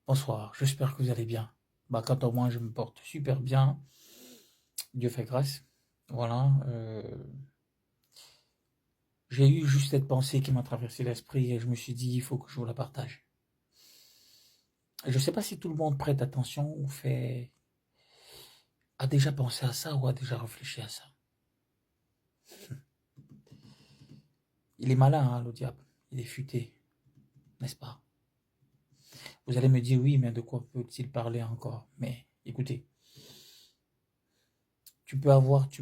Bonsoir, j'espère que vous allez bien. Quant à moi, je me porte super bien. Dieu fait grâce. Voilà. J'ai eu juste cette pensée qui m'a traversé l'esprit et je me suis dit, il faut que je vous la partage. Je ne sais pas si tout le monde prête attention ou a déjà pensé à ça ou a déjà réfléchi à ça. Il est malin, hein, le diable. Il est futé, n'est-ce pas? Vous allez me dire, oui, mais de quoi peut-il parler encore? Mais écoutez, tu peux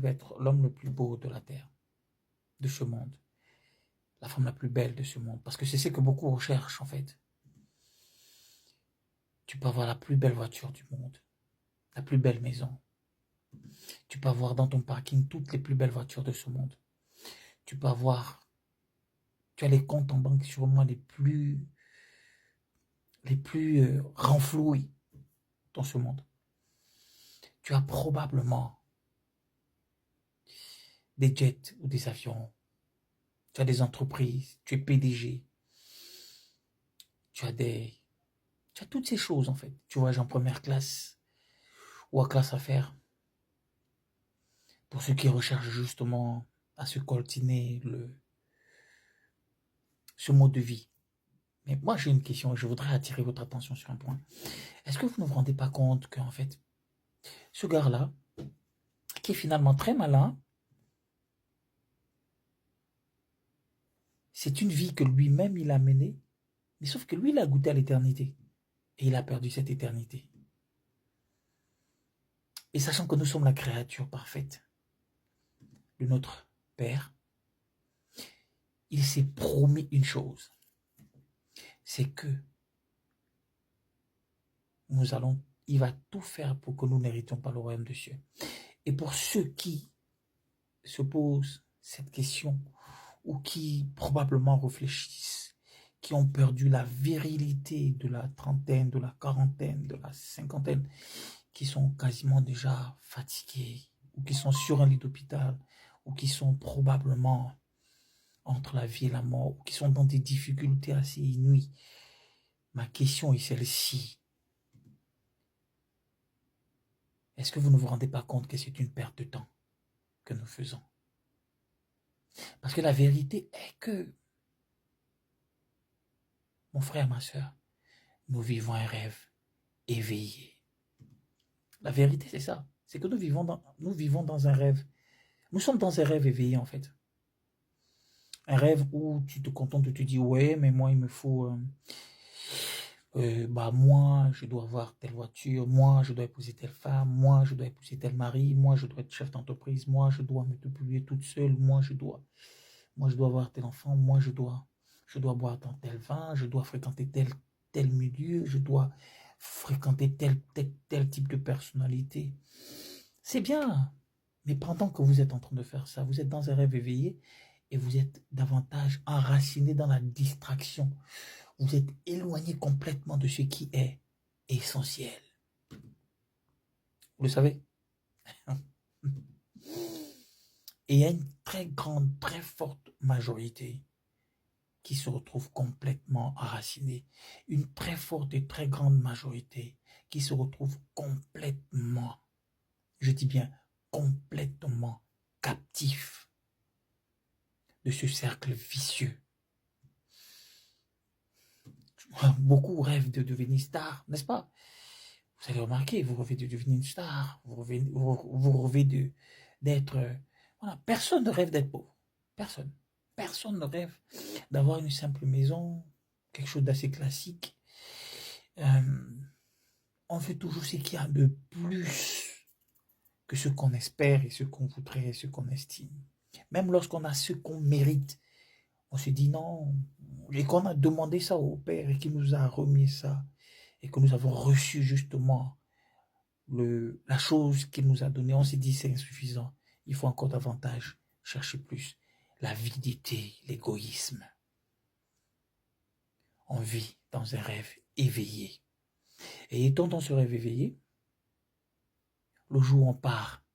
être l'homme le plus beau de la terre, de ce monde, la femme la plus belle de ce monde, parce que c'est ce que beaucoup recherchent en fait. Tu peux avoir la plus belle voiture du monde, la plus belle maison. Tu peux avoir dans ton parking toutes les plus belles voitures de ce monde. Tu peux avoir, tu as les comptes en banque sûrement les plus renfloués dans ce monde. Tu as probablement des jets ou des avions. Tu as des entreprises. Tu es PDG. Tu as des, tu as toutes ces choses en fait. Tu voyages en première classe ou en classe affaires. Pour ceux qui recherchent justement à se coltiner ce mode de vie. Mais moi, j'ai une question, je voudrais attirer votre attention sur un point. Est-ce que vous ne vous rendez pas compte qu'en fait, ce gars-là, qui est finalement très malin, c'est une vie que lui-même il a menée, mais sauf que lui, il a goûté à l'éternité. Et il a perdu cette éternité. Et sachant que nous sommes la créature parfaite de notre Père, il s'est promis une chose. C'est que il va tout faire pour que nous n'héritions pas le royaume des cieux. Et pour ceux qui se posent cette question, ou qui probablement réfléchissent, qui ont perdu la virilité de la trentaine, de la quarantaine, de la cinquantaine, qui sont quasiment déjà fatigués, ou qui sont sur un lit d'hôpital, ou qui sont probablement entre la vie et la mort, ou qui sont dans des difficultés assez inouïes. Ma question est celle-ci. Est-ce que vous ne vous rendez pas compte que c'est une perte de temps que nous faisons? Parce que la vérité est que, mon frère, ma soeur, nous vivons un rêve éveillé. La vérité, c'est ça. C'est que nous vivons dans un rêve. Nous sommes dans un rêve éveillé, en fait. Un rêve où tu te contentes de te dire, ouais, mais moi, il me faut, moi, je dois avoir telle voiture, moi, je dois épouser telle femme, moi, je dois épouser tel mari, moi, je dois être chef d'entreprise, moi, je dois me débrouiller toute seule, moi, je dois avoir tel enfant, je dois boire dans tel vin, je dois fréquenter tel milieu, je dois fréquenter tel type de personnalité. C'est bien, mais pendant que vous êtes en train de faire ça, vous êtes dans un rêve éveillé et vous êtes davantage enraciné dans la distraction. Vous êtes éloigné complètement de ce qui est essentiel. Vous le savez? Et il y a une très grande, très forte majorité qui se retrouve complètement enracinée. Une très forte et très grande majorité qui se retrouve complètement, je dis bien complètement captif de ce cercle vicieux. Beaucoup rêvent de devenir star, n'est-ce pas? Vous allez remarquer, vous rêvez de devenir une star, vous rêvez d'être... voilà, personne ne rêve d'être pauvre. Personne. Personne ne rêve d'avoir une simple maison, quelque chose d'assez classique. On fait toujours ce qu'il y a de plus que ce qu'on espère et ce qu'on voudrait et ce qu'on estime. Même lorsqu'on a ce qu'on mérite, on se dit non, et qu'on a demandé ça au Père et qu'il nous a remis ça, et que nous avons reçu justement la chose qu'il nous a donnée, on s'est dit c'est insuffisant, il faut encore davantage chercher plus. L'avidité, l'égoïsme. On vit dans un rêve éveillé. Et étant dans ce rêve éveillé, le jour où on part,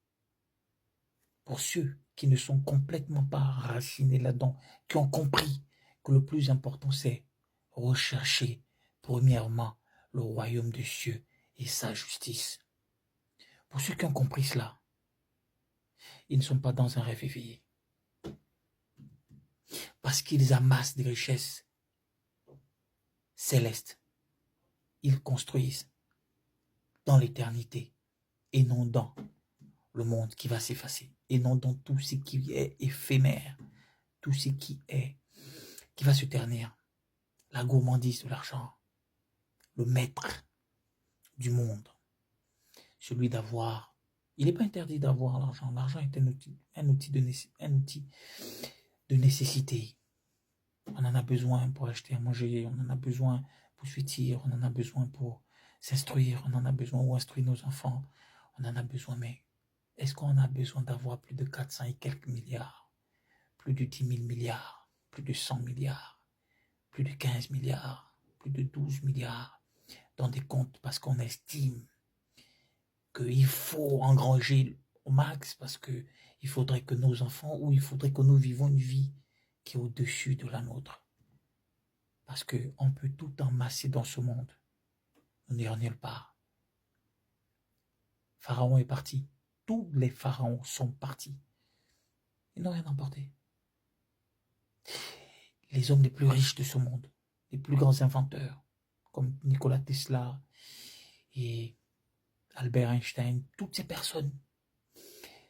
pour ceux qui ne sont complètement pas racinés là-dedans, qui ont compris que le plus important c'est rechercher premièrement le royaume des cieux et sa justice. Pour ceux qui ont compris cela, ils ne sont pas dans un rêve éveillé. Parce qu'ils amassent des richesses célestes. Ils construisent dans l'éternité et non dans le monde qui va s'effacer et non dans tout ce qui est éphémère, tout ce qui va se ternir. La gourmandise de l'argent, le maître du monde, celui d'avoir. Il n'est pas interdit d'avoir l'argent. L'argent est un outil de nécessité. On en a besoin pour acheter à manger, on en a besoin pour se vêtir, on en a besoin pour s'instruire, on en a besoin pour instruire nos enfants, on en a besoin, mais est-ce qu'on a besoin d'avoir plus de 400 et quelques milliards, plus de 10 000 milliards, plus de 100 milliards, plus de 15 milliards, plus de 12 milliards dans des comptes parce qu'on estime qu'il faut engranger au max parce qu'il faudrait que nos enfants, ou il faudrait que nous vivons une vie qui est au-dessus de la nôtre. Parce qu'on peut tout amasser dans ce monde. Nous n'irons nulle part. Pharaon est parti. Tous les pharaons sont partis. Ils n'ont rien emporté. Les hommes les plus riches de ce monde, les plus grands inventeurs, comme Nikola Tesla et Albert Einstein, toutes ces personnes,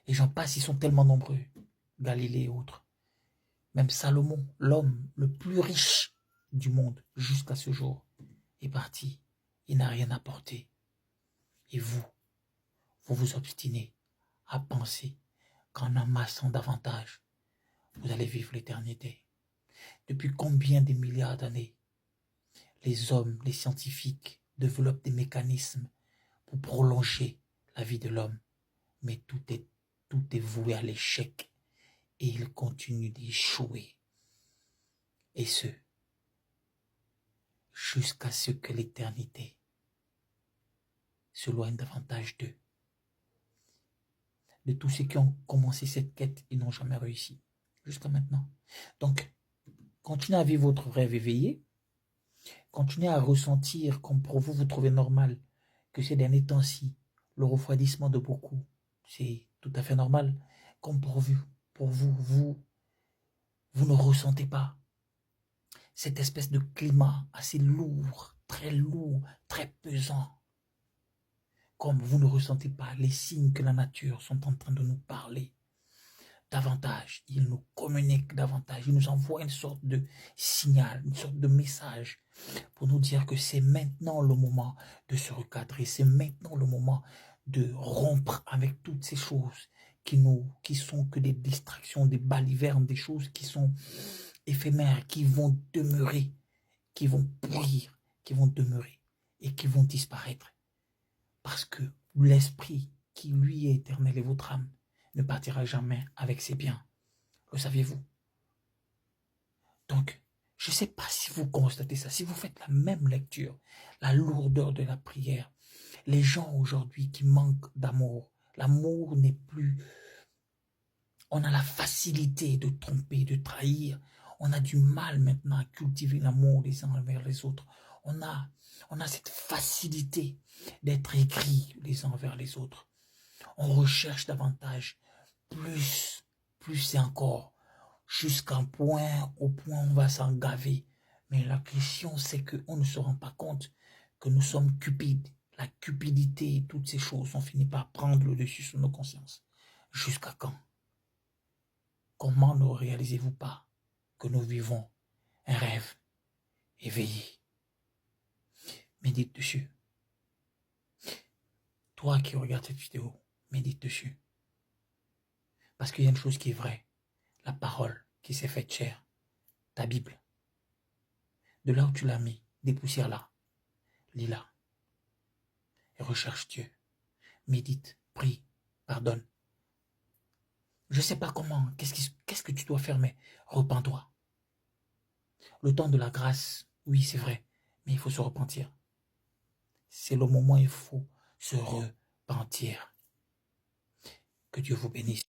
les gens passent, ils sont tellement nombreux, Galilée et autres. Même Salomon, l'homme le plus riche du monde jusqu'à ce jour, est parti. Il n'a rien apporté. Et vous vous obstinez à penser qu'en amassant davantage, vous allez vivre l'éternité. Depuis combien de milliards d'années, les hommes, les scientifiques développent des mécanismes pour prolonger la vie de l'homme. Mais tout est voué à l'échec et ils continuent d'échouer. Et ce, jusqu'à ce que l'éternité s'éloigne davantage d'eux. De tous ceux qui ont commencé cette quête, ils n'ont jamais réussi. Jusqu'à maintenant. Donc, continuez à vivre votre rêve éveillé. Continuez à ressentir, comme pour vous, vous trouvez normal que ces derniers temps-ci, le refroidissement de beaucoup, c'est tout à fait normal. Comme pour vous ne ressentez pas cette espèce de climat assez lourd, très pesant. Comme vous ne ressentez pas les signes que la nature sont en train de nous parler davantage, il nous communique davantage, il nous envoie une sorte de signal, une sorte de message pour nous dire que c'est maintenant le moment de se recadrer, c'est maintenant le moment de rompre avec toutes ces choses qui sont que des distractions, des balivernes, des choses qui sont éphémères, qui vont demeurer, qui vont pourrir, qui vont demeurer et qui vont disparaître. Parce que l'esprit qui lui est éternel et votre âme ne partira jamais avec ses biens. Le saviez-vous? Donc, je ne sais pas si vous constatez ça, si vous faites la même lecture, la lourdeur de la prière. Les gens aujourd'hui qui manquent d'amour, l'amour n'est plus... On a la facilité de tromper, de trahir. On a du mal maintenant à cultiver l'amour les uns envers les autres. On a cette facilité d'être aigris les uns envers les autres. On recherche davantage, plus et encore, jusqu'à au point où on va s'en gaver. Mais la question, c'est qu'on ne se rend pas compte que nous sommes cupides. La cupidité et toutes ces choses ont fini par prendre le dessus sur nos consciences. Jusqu'à quand? Comment ne réalisez-vous pas que nous vivons un rêve éveillé? Médite dessus. Toi qui regardes cette vidéo, médite dessus. Parce qu'il y a une chose qui est vraie. La parole qui s'est faite chair. Ta Bible. De là où tu l'as mis, dépoussière-la. Lis-la. Et recherche Dieu. Médite, prie, pardonne. Je ne sais pas comment, qu'est-ce que tu dois faire, mais repens-toi. Le temps de la grâce, oui, c'est vrai, mais il faut se repentir. C'est le moment où il faut se repentir. Que Dieu vous bénisse.